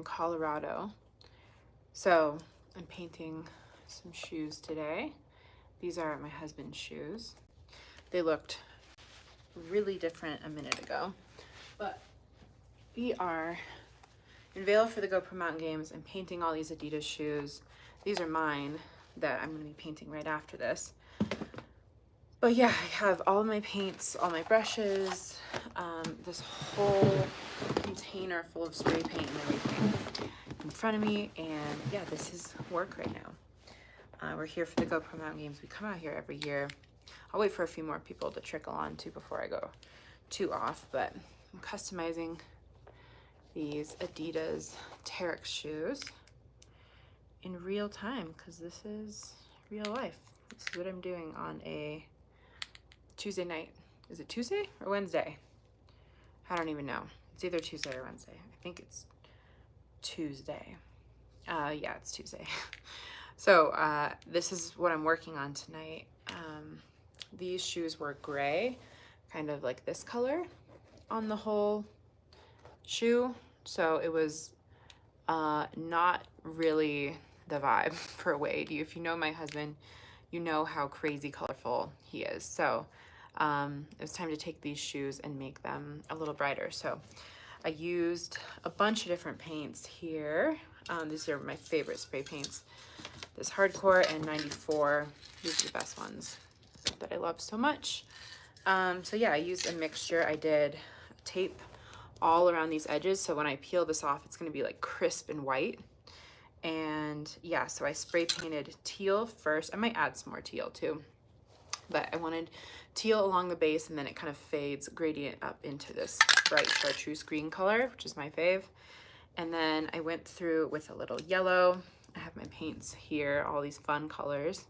in Colorado. So I'm painting some shoes today. These are my husband's shoes. They looked really different a minute ago, but we are in Vail for the GoPro Mountain Games. I'm painting all these Adidas shoes. These are mine that I'm going to be painting right after this. But yeah, I have all of my paints, all my brushes, this whole container full of spray paint and everything in front of me. And yeah, this is work right now. We're here for the GoPro Mountain Games. We come out here every year. I'll wait for a few more people to trickle on too before I go too off, but I'm customizing these Adidas Terex shoes in real time because this is real life. This is what I'm doing on a Tuesday night. Is it Tuesday or Wednesday? I don't even know. It's either Tuesday or Wednesday. I think it's Tuesday. Yeah, it's Tuesday. So this is what I'm working on tonight. These shoes were gray, kind of like this color on the whole shoe. So it was not really the vibe for Wade. If you know my husband, you know how crazy colorful he is. So it was time to take these shoes and make them a little brighter. So I used a bunch of different paints here. These are my favorite spray paints. This Hardcore and 94. These are the best ones that I love so much. So yeah, I used a mixture. I did tape all around these edges, so when I peel this off, it's going to be like crisp and white. And yeah, so I spray painted teal first. I might add some more teal too, but I wanted teal along the base, and then it kind of fades gradient up into this bright chartreuse green color, which is my fave. And then I went through with a little yellow. I have my paints here, all these fun colors.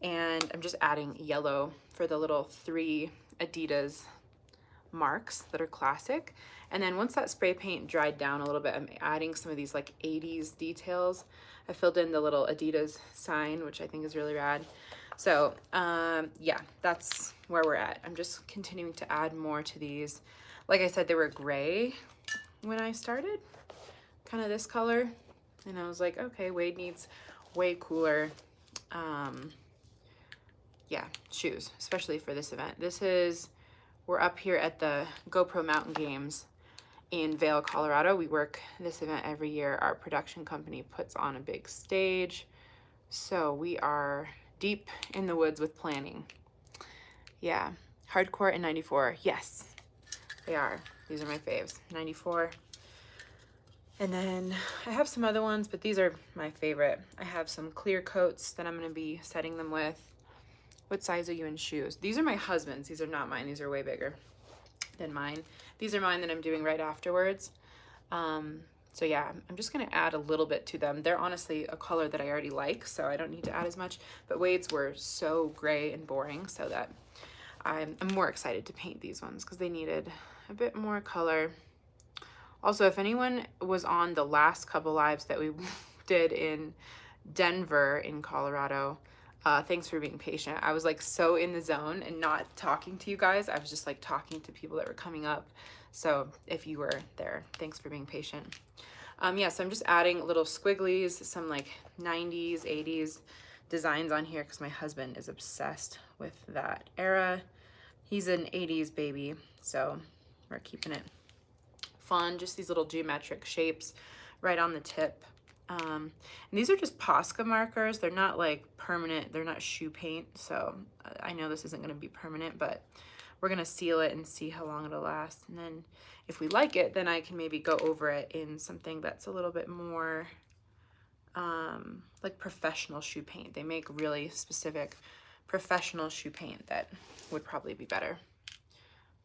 And I'm just adding yellow for the little 3 Adidas marks that are classic. And then once that spray paint dried down a little bit, I'm adding some of these like 80s details. I filled in the little Adidas sign, which I think is really rad. So yeah, that's where we're at. I'm just continuing to add more to these. Like I said, they were gray when I started, kind of this color. And I was like, okay, Wade needs way cooler yeah, shoes, especially for this event. We're up here at the GoPro Mountain Games in Vail, Colorado. We work this event every year. Our production company puts on a big stage. So we are deep in the woods with planning. Yeah, Hardcore and 94. Yes, they are. These are my faves. 94. And then I have some other ones, but these are my favorite. I have some clear coats that I'm going to be setting them with. What size are you in shoes? These are my husband's. These are not mine. These are way bigger than mine. These are mine that I'm doing right afterwards. So yeah, I'm just going to add a little bit to them. They're honestly a color that I already like, so I don't need to add as much. But Wade's were so gray and boring, so that I'm more excited to paint these ones because they needed a bit more color. Also, if anyone was on the last couple lives that we did in Denver in Colorado, thanks for being patient. I was like so in the zone and not talking to you guys. I was just like talking to people that were coming up. So if you were there, thanks for being patient. Yeah, so I'm just adding little squigglies, some like 90s, 80s designs on here because my husband is obsessed with that era. He's an 80s baby, so we're keeping it fun. Just these little geometric shapes right on the tip. And these are just Posca markers. They're not like permanent. They're not shoe paint. So I know this isn't going to be permanent, but we're going to seal it and see how long it'll last. And then if we like it, then I can maybe go over it in something that's a little bit more like professional shoe paint. They make really specific professional shoe paint that would probably be better.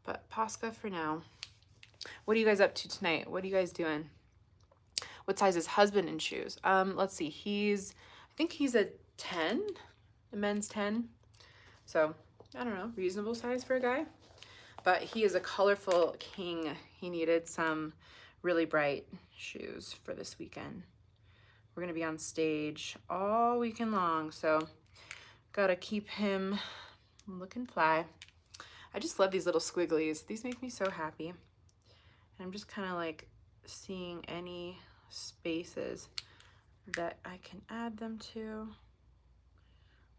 But Posca for now. What are you guys up to tonight? What are you guys doing? What size is husband in shoes? Let's see. I think he's a 10, a men's 10. So I don't know, reasonable size for a guy. But he is a colorful king. He needed some really bright shoes for this weekend. We're gonna be on stage all weekend long, so gotta keep him looking fly. I just love these little squigglies. These make me so happy. And I'm just kind of like seeing any spaces that I can add them to.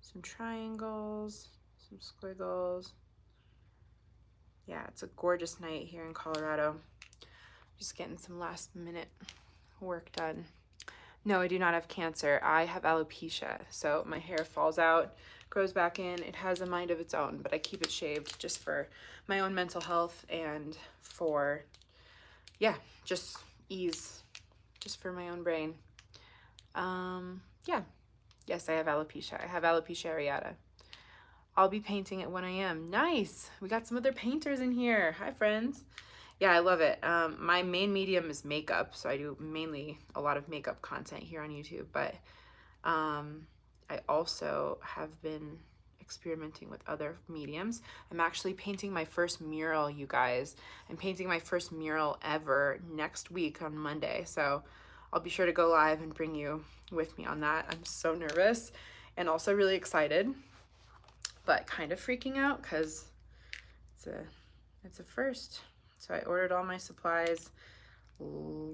Some triangles, some squiggles. Yeah, it's a gorgeous night here in Colorado. Just getting some last minute work done. No, I do not have cancer. I have alopecia. So my hair falls out, grows back in. It has a mind of its own, but I keep it shaved just for my own mental health and for, yeah, just ease, just for my own brain. Yeah, yes, I have alopecia. I have alopecia areata. I'll be painting at 1 a.m. Nice. We got some other painters in here. Hi, friends. Yeah, I love it. My main medium is makeup, so I do mainly a lot of makeup content here on YouTube, but I also have been experimenting with other mediums. I'm actually painting my first mural, you guys. I'm painting my first mural ever next week on Monday, so I'll be sure to go live and bring you with me on that. I'm so nervous and also really excited, but kind of freaking out because it's a first. So I ordered all my supplies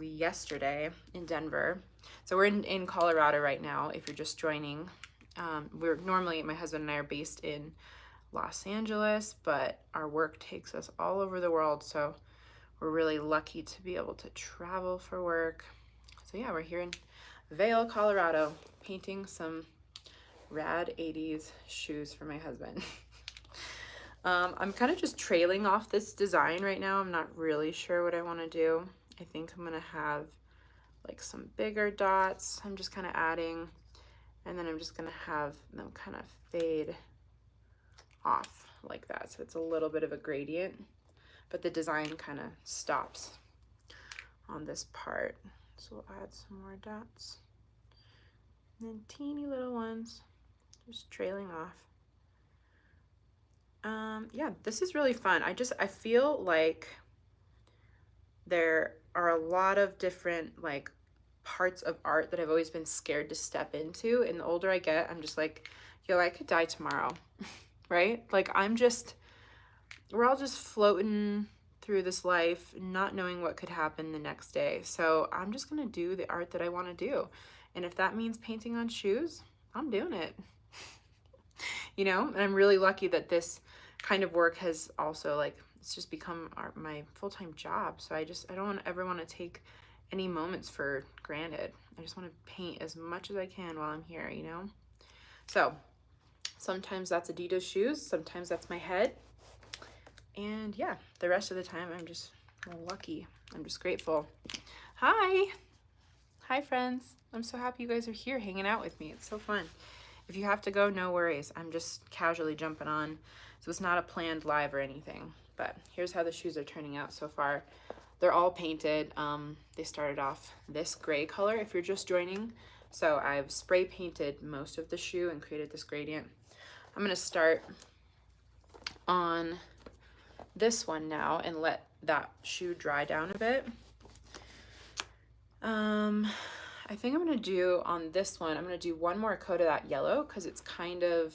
yesterday in Denver. So we're in Colorado right now, if you're just joining. We're normally, my husband and I are based in Los Angeles, but our work takes us all over the world. So we're really lucky to be able to travel for work. So yeah, we're here in Vail, Colorado, painting some rad 80s shoes for my husband. I'm kind of just trailing off this design right now. I'm not really sure what I want to do. I think I'm going to have like some bigger dots. I'm just kind of adding, and then I'm just going to have them kind of fade off like that. So it's a little bit of a gradient, but the design kind of stops on this part. So we'll add some more dots. And then teeny little ones, just trailing off. Yeah, this is really fun. I feel like there are a lot of different like parts of art that I've always been scared to step into. And the older I get, I'm just like, yo, I could die tomorrow, right? Like we're all just floating through this life, not knowing what could happen the next day. So I'm just gonna do the art that I wanna do. And if that means painting on shoes, I'm doing it. You know, and I'm really lucky that this kind of work has also like, it's just become my full-time job. So I don't ever want to take any moments for granted. I just want to paint as much as I can while I'm here, you know? So sometimes that's Adidas shoes, sometimes that's my head. And yeah, the rest of the time I'm just lucky. I'm just grateful. Hi. Hi, friends. I'm so happy you guys are here hanging out with me. It's so fun. If you have to go, no worries. I'm just casually jumping on. So it's not a planned live or anything. But here's how the shoes are turning out so far. They're all painted. They started off this gray color if you're just joining. So I've spray painted most of the shoe and created this gradient. I'm gonna start on this one now and let that shoe dry down a bit. I think I'm gonna do on this one, I'm gonna do one more coat of that yellow because it's kind of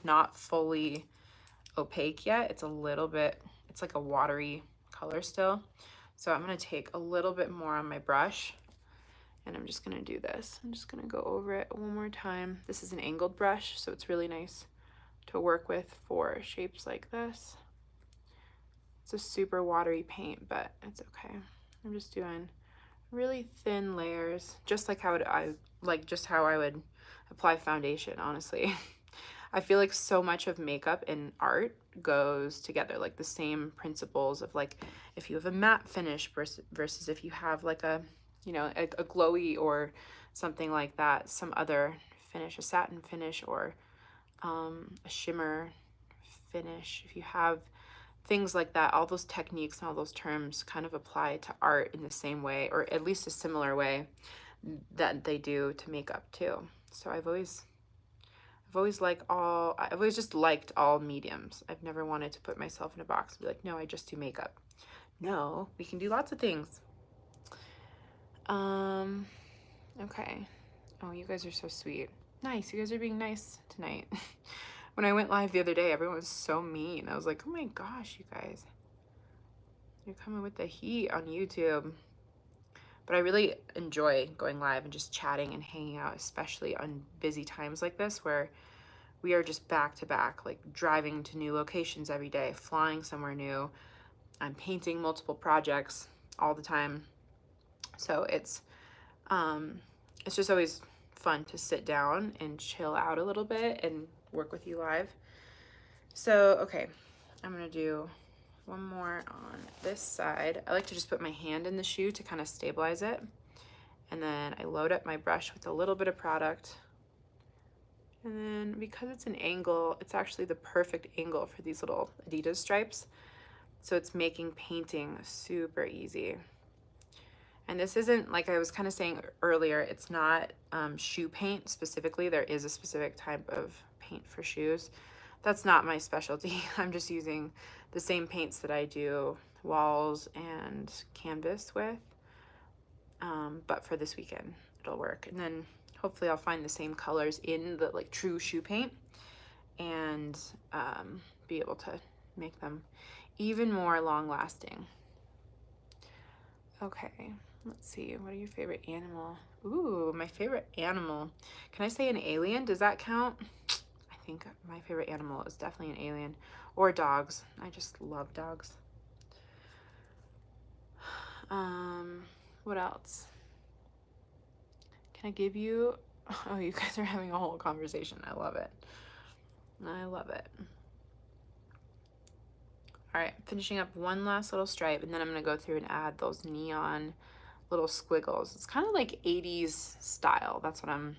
not fully opaque yet. It's a little bit, it's like a watery color still. So I'm gonna take a little bit more on my brush and I'm just gonna do this. I'm just gonna go over it one more time. This is an angled brush, so it's really nice to work with for shapes like this. It's a super watery paint, but it's okay. I'm just doing really thin layers, just like how I would apply foundation, honestly. I feel like so much of makeup and art goes together, like the same principles of like if you have a matte finish versus if you have like a, you know, a glowy or something like that, some other finish, a satin finish or a shimmer finish. If you have things like that, all those techniques and all those terms kind of apply to art in the same way, or at least a similar way that they do to makeup too. So I've always just liked all mediums. I've never wanted to put myself in a box and be like, no, I just do makeup. No, we can do lots of things. Okay. Oh, you guys are so sweet. Nice, you guys are being nice tonight. When I went live the other day, everyone was so mean. I was like, oh my gosh, you guys. You're coming with the heat on YouTube. But I really enjoy going live and just chatting and hanging out, especially on busy times like this where we are just back to back, like driving to new locations every day, flying somewhere new. I'm painting multiple projects all the time. So it's just always fun to sit down and chill out a little bit and work with you live. So, okay, I'm gonna do one more on this side. I like to just put my hand in the shoe to kind of stabilize it. And then I load up my brush with a little bit of product. And then because it's an angle, it's actually the perfect angle for these little Adidas stripes. So it's making painting super easy. And this isn't, like I was kind of saying earlier, it's not shoe paint specifically. There is a specific type of paint for shoes. That's not my specialty. I'm just using the same paints that I do walls and canvas with. But for this weekend, it'll work. And then hopefully I'll find the same colors in the like true shoe paint and be able to make them even more long lasting. Okay, let's see. What are your favorite animal? Ooh, my favorite animal. Can I say an alien? Does that count? I think my favorite animal is definitely an alien, or dogs. I just love dogs. What else? Can I give you? Oh, you guys are having a whole conversation. I love it. I love it. All right, finishing up one last little stripe, and then I'm gonna go through and add those neon little squiggles. It's kind of like 80s style. That's what I'm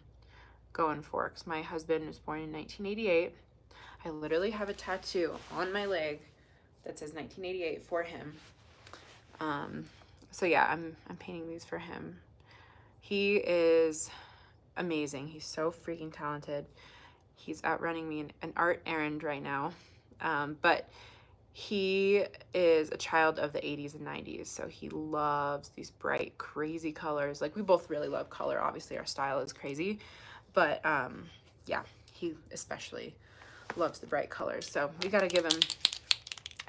going for, because my husband was born in 1988. I literally have a tattoo on my leg that says 1988 for him. So yeah, I'm painting these for him. He is amazing. He's so freaking talented. He's outrunning me in an art errand right now. But he is a child of the 80s and 90s, so he loves these bright, crazy colors. Like, we both really love color. Obviously, our style is crazy, but yeah, he especially loves the bright colors. So we got to give him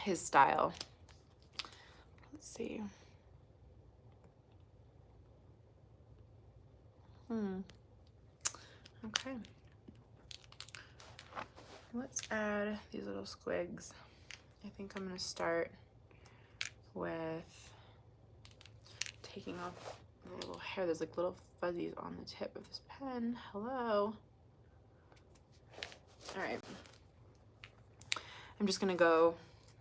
his style. Let's see. Okay. Let's add these little squigs. I think I'm going to start with taking off the little hair. There's like little fuzzies on the tip of this pen. Hello. All right. I'm just going to go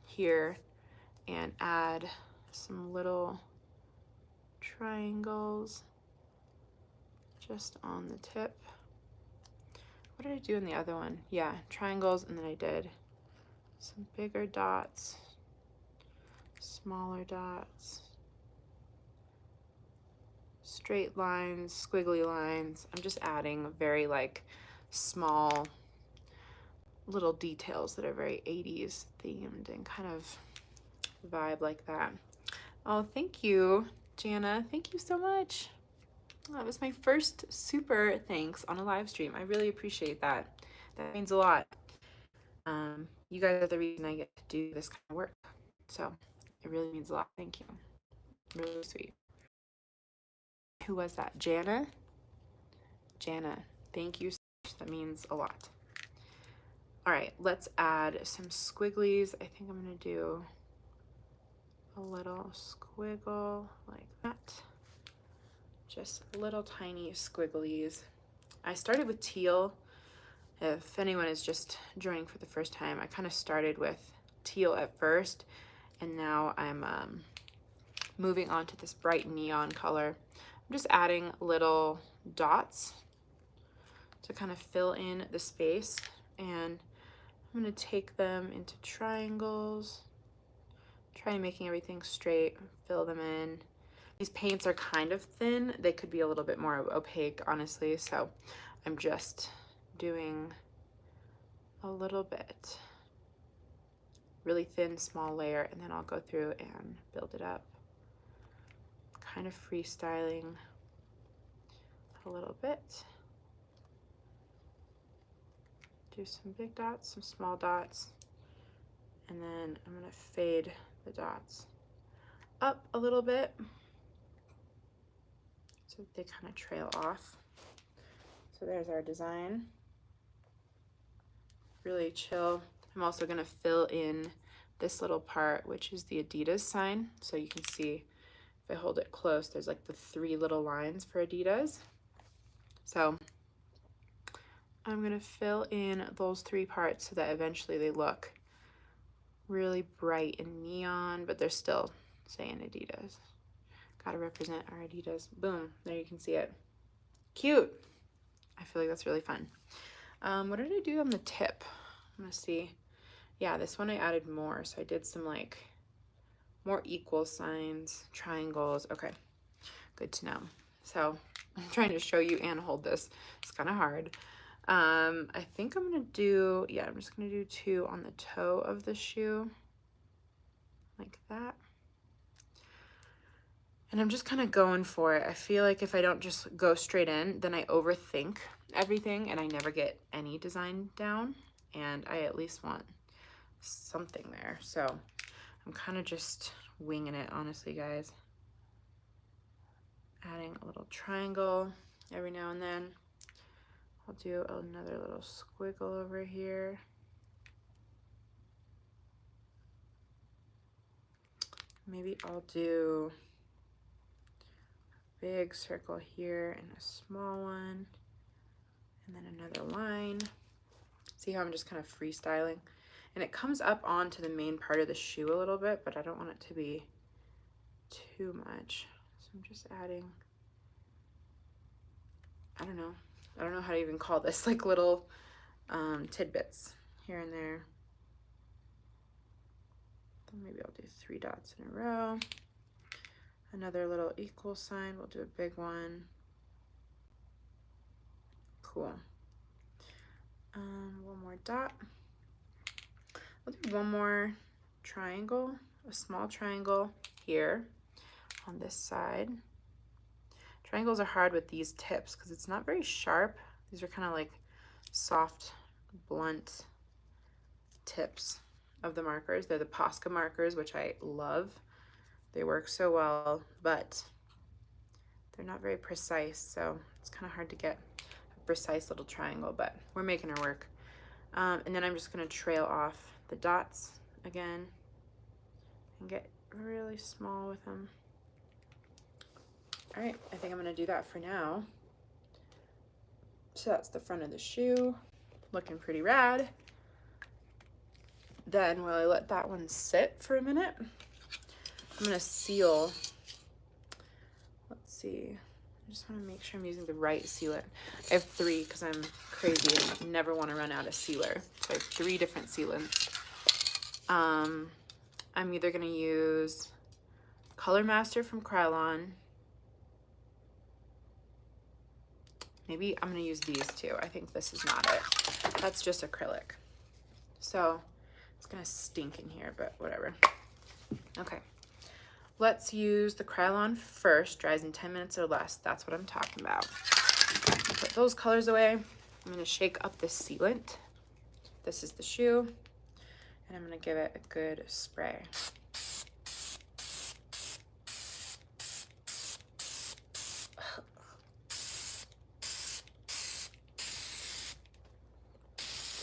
here and add some little triangles just on the tip. What did I do in the other one? Yeah, triangles, and then I did some bigger dots, smaller dots, straight lines, squiggly lines. I'm just adding very like small little details that are very 80s themed and kind of vibe like that. Oh, thank you, Jana. Thank you so much. That was my first super thanks on a live stream. I really appreciate that. That means a lot. You guys are the reason I get to do this kind of work. So it really means a lot. Thank you. Really sweet. Who was that? Jana? Jana, thank you so much. That means a lot. All right, let's add some squigglies. I think I'm gonna do a little squiggle like that. Just little tiny squigglies. I started with teal. If anyone is just joining for the first time, I kind of started with teal at first, and now I'm moving on to this bright neon color. I'm just adding little dots to kind of fill in the space, and I'm going to take them into triangles, try making everything straight, fill them in. These paints are kind of thin. They could be a little bit more opaque, honestly, so I'm just doing a little bit, really thin, small layer, and then I'll go through and build it up. Kind of freestyling a little bit. Do some big dots, some small dots, and then I'm gonna fade the dots up a little bit. so they kind of trail off. So there's our design. Really chill. I'm also going to fill in this little part, which is the Adidas sign. So you can see if I hold it close, there's like the 3 little lines for Adidas. So I'm going to fill in those 3 parts so that eventually they look really bright and neon, but they're still saying Adidas. Gotta represent our Adidas. Boom, there you can see it. Cute. I feel like that's really fun. What did I do on the tip? I'm gonna see. Yeah, this one I added more, so I did some like more equal signs, triangles. Okay, good to know. So I'm trying to show you and hold this. It's kind of hard. I think I'm gonna do, yeah, I'm just gonna do 2 on the toe of the shoe, like that. And I'm just kind of going for it. I feel like if I don't just go straight in, then I overthink everything and I never get any design down. And I at least want something there. So I'm kind of just winging it, honestly, guys. Adding a little triangle every now and then. I'll do another little squiggle over here. Maybe I'll do a big circle here and a small one, and then another line. See how I'm just kind of freestyling? And it comes up onto the main part of the shoe a little bit, but I don't want it to be too much. So I'm just adding, I don't know how to even call this, like little tidbits here and there. Then maybe I'll do 3 dots in a row. Another little equal sign, we'll do a big one. Cool. One more dot. I'll do one more triangle, a small triangle here on this side. Triangles are hard with these tips because it's not very sharp. These are kind of like soft, blunt tips of the markers. They're the Posca markers, which I love. They work so well, but they're not very precise, so it's kind of hard to get a precise little triangle, but we're making her work. And then I'm just going to trail off the dots again and get really small with them. All right, I think I'm going to do that for now. So that's the front of the shoe, looking pretty rad. Then while I let that one sit for a minute, I'm going to seal. Let's see. I just want to make sure I'm using the right sealant. I have 3 because I'm crazy and never want to run out of sealer. So I have 3 different sealants. I'm either going to use Color Master from Krylon. Maybe I'm going to use these 2. I think this is not it. That's just acrylic. So it's going to stink in here, but whatever. Okay. Let's use the Krylon first, dries in 10 minutes or less. That's what I'm talking about. Put those colors away. I'm going to shake up the sealant. This is the shoe, and I'm going to give it a good spray.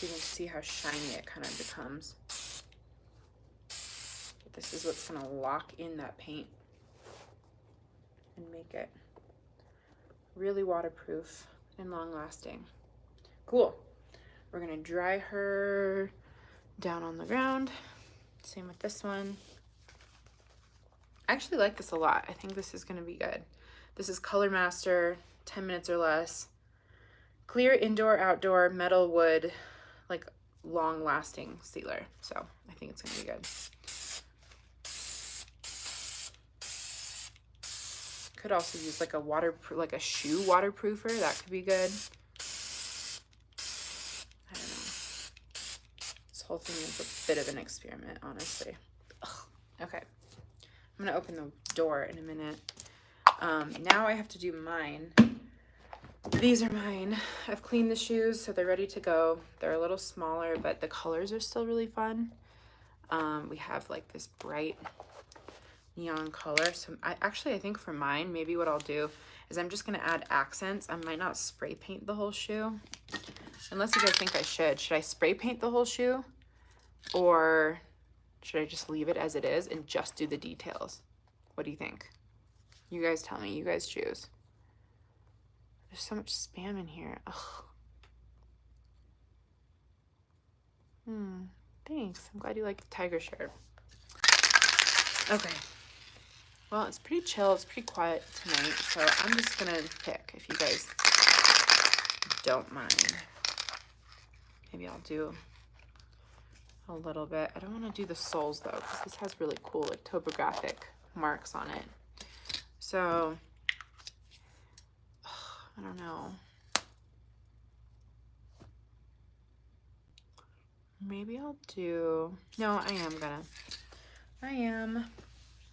You can see how shiny it kind of becomes. This is what's going to lock in that paint and make it really waterproof and long lasting. Cool. We're going to dry her down on the ground. Same with this one. I actually like this a lot. I think this is going to be good. This is Color Master, 10 minutes or less. Clear indoor, outdoor, metal, wood, like long lasting sealer. So I think it's going to be good. Could also use like a shoe waterproofer. That could be good. I don't know. This whole thing is a bit of an experiment, honestly. Ugh. Okay. I'm gonna open the door in a minute. Now I have to do mine. These are mine. I've cleaned the shoes, so they're ready to go. They're a little smaller, but the colors are still really fun. We have like this bright neon color. So I think for mine, maybe what I'll do is I'm just gonna add accents. I might not spray paint the whole shoe, unless you guys think I should. Should I spray paint the whole shoe, or should I just leave it as it is and just do the details? What do you think? You guys tell me, you guys choose. There's so much spam in here. Ugh. Thanks. I'm glad you like the tiger shirt. Okay. Well, it's pretty chill. It's pretty quiet tonight, so I'm just gonna pick, if you guys don't mind. Maybe I'll do a little bit. I don't want to do the soles though, because this has really cool like topographic marks on it. So I don't know. Maybe I'll do, no,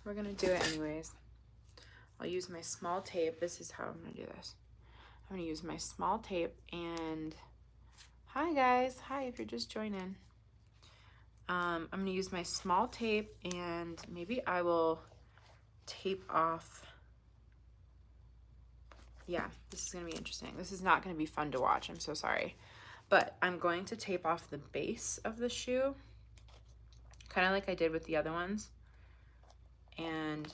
we're gonna do it anyways. I'll use my small tape. This is how I'm gonna do this. I'm gonna use my small tape and, hi guys, hi if you're just joining. I'm gonna use my small tape and maybe I will tape off. Yeah, this is gonna be interesting. This is not gonna be fun to watch, I'm so sorry. But I'm going to tape off the base of the shoe, kind of like I did with the other ones. And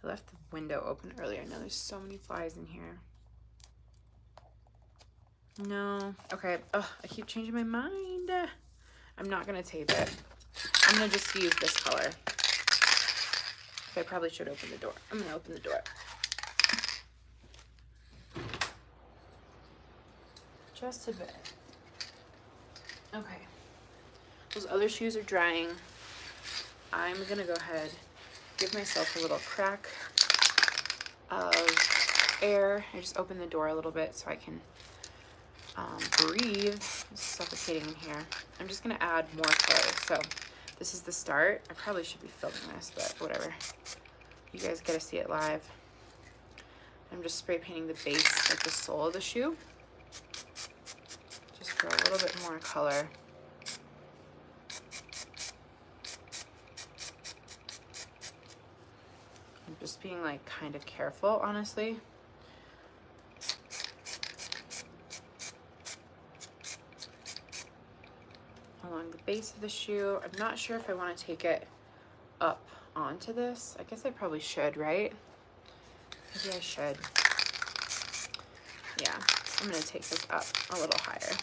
I left the window open earlier. No, there's so many flies in here. No, okay, ugh, I keep changing my mind. I'm not gonna tape it. I'm gonna just use this color. I probably should open the door. I'm gonna open the door. Just a bit. Okay. Those other shoes are drying. I'm gonna go ahead, give myself a little crack of air. I just opened the door a little bit so I can breathe. It's suffocating in here. I'm just gonna add more color. So this is the start. I probably should be filming this, but whatever. You guys get to see it live. I'm just spray painting the base, like the sole of the shoe, just for a little bit more color. I'm just being like kind of careful, honestly. Along the base of the shoe. I'm not sure if I want to take it up onto this. I guess I probably should, right? Maybe I should. Yeah, I'm gonna take this up a little higher.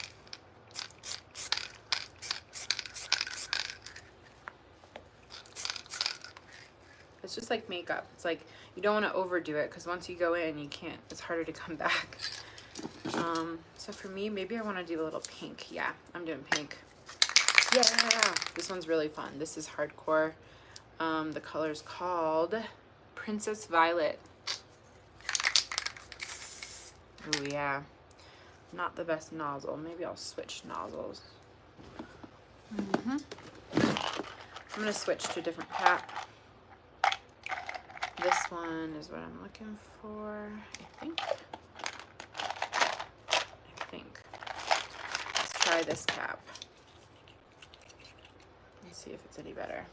It's just like makeup. It's like you don't want to overdo it because once you go in, you can't, it's harder to come back. So for me, maybe I want to do a little pink. Yeah, I'm doing pink. Yeah, this one's really fun. This is hardcore. The color's called Princess Violet. Oh yeah, not the best nozzle. Maybe I'll switch nozzles. I'm gonna switch to a different cap. This one is what I'm looking for, I think. Let's try this cap. Let's see if it's any better.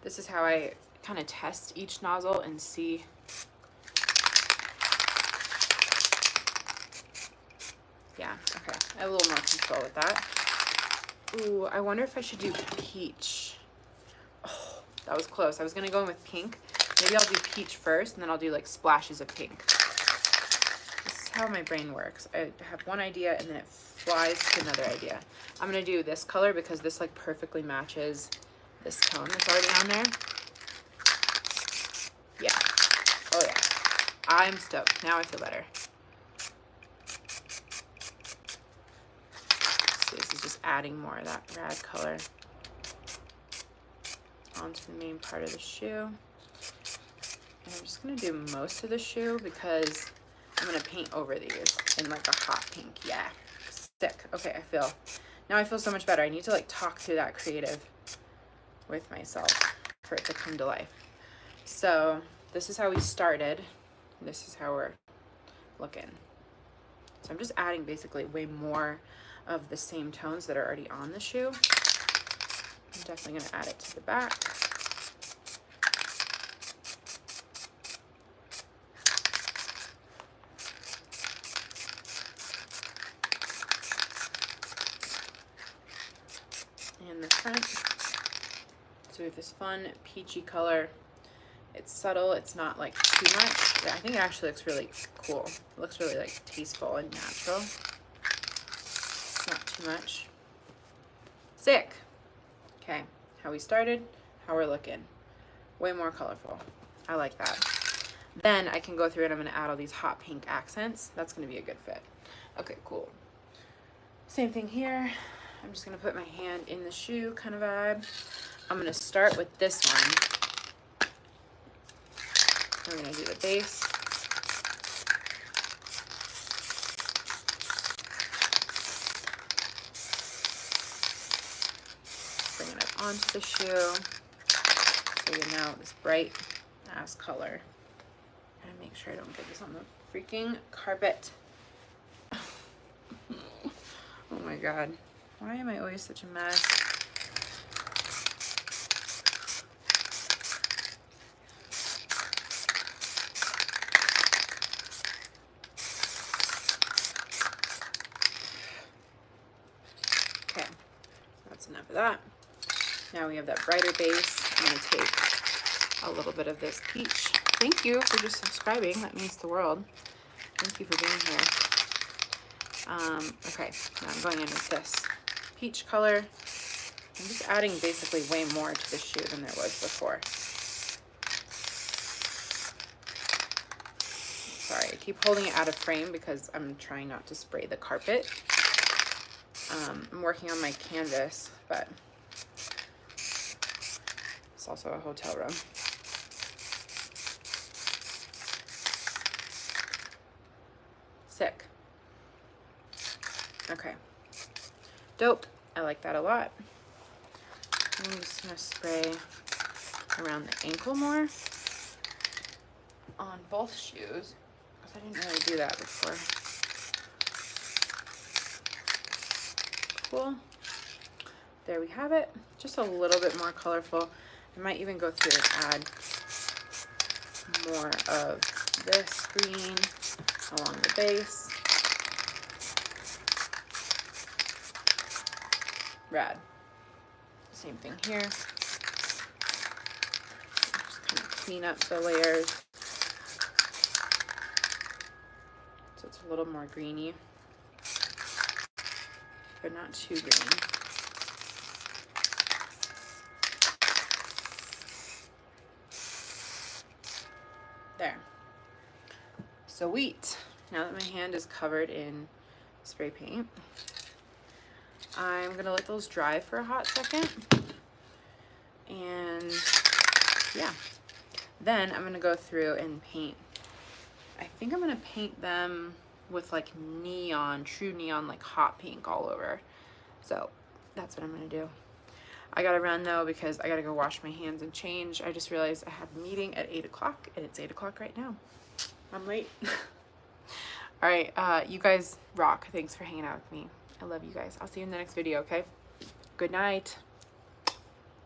This is how I kind of test each nozzle and see. Yeah, okay. I have a little more control with that. Ooh, I wonder if I should do peach. Oh, that was close. I was gonna go in with pink. Maybe I'll do peach first and then I'll do like splashes of pink. This is how my brain works. I have one idea and then it flies to another idea. I'm gonna do this color because this like perfectly matches this tone that's already on there. Yeah. Oh yeah. I'm stoked. Now I feel better. So this is just adding more of that rad color onto the main part of the shoe. And I'm just gonna do most of the shoe because I'm gonna paint over these in like a hot pink. Yeah, sick. Okay, now I feel so much better. I need to like talk through that creative with myself for it to come to life. So this is how we started. This is how we're looking. So I'm just adding basically way more of the same tones that are already on the shoe. I'm definitely gonna add it to the back. with this fun peachy color. It's subtle, it's not like too much. I think it actually looks really cool. It looks really like tasteful and natural. It's not too much. Sick. Okay, how we started, how we're looking. Way more colorful. I like that. Then I can go through and I'm gonna add all these hot pink accents. That's gonna be a good fit. Okay, cool. Same thing here. I'm just gonna put my hand in the shoe kind of vibe. I'm gonna start with this one. We're gonna do the base. Bring it up onto the shoe. So you know this bright ass color. I'm gonna make sure I don't get this on the freaking carpet. Oh my god. Why am I always such a mess? Okay, that's enough of that. Now we have that brighter base. I'm going to take a little bit of this peach. Thank you for just subscribing. That means the world. Thank you for being here. Okay, now I'm going in with this peach color. I'm just adding basically way more to the shoe than there was before. Sorry, I keep holding it out of frame because I'm trying not to spray the carpet. I'm working on my canvas, but it's also a hotel room. Sick. Okay. Dope. I like that a lot. I'm just gonna spray around the ankle more on both shoes because I didn't really do that before. Cool. There we have it. Just a little bit more colorful. I might even go through and add more of this green along the base. Rad. Same thing here. Just kind of clean up the layers so it's a little more greeny, but not too green. There. Sweet. Now that my hand is covered in spray paint, I'm gonna let those dry for a hot second. And yeah, then I'm gonna go through and paint. I think I'm gonna paint them with like neon, true neon, like hot pink all over. So that's what I'm gonna do. I gotta run though because I gotta go wash my hands and change. I just realized I have a meeting at 8 o'clock and it's 8 o'clock right now. I'm late. All right, you guys rock. Thanks for hanging out with me. I love you guys. I'll see you in the next video, okay? Good night.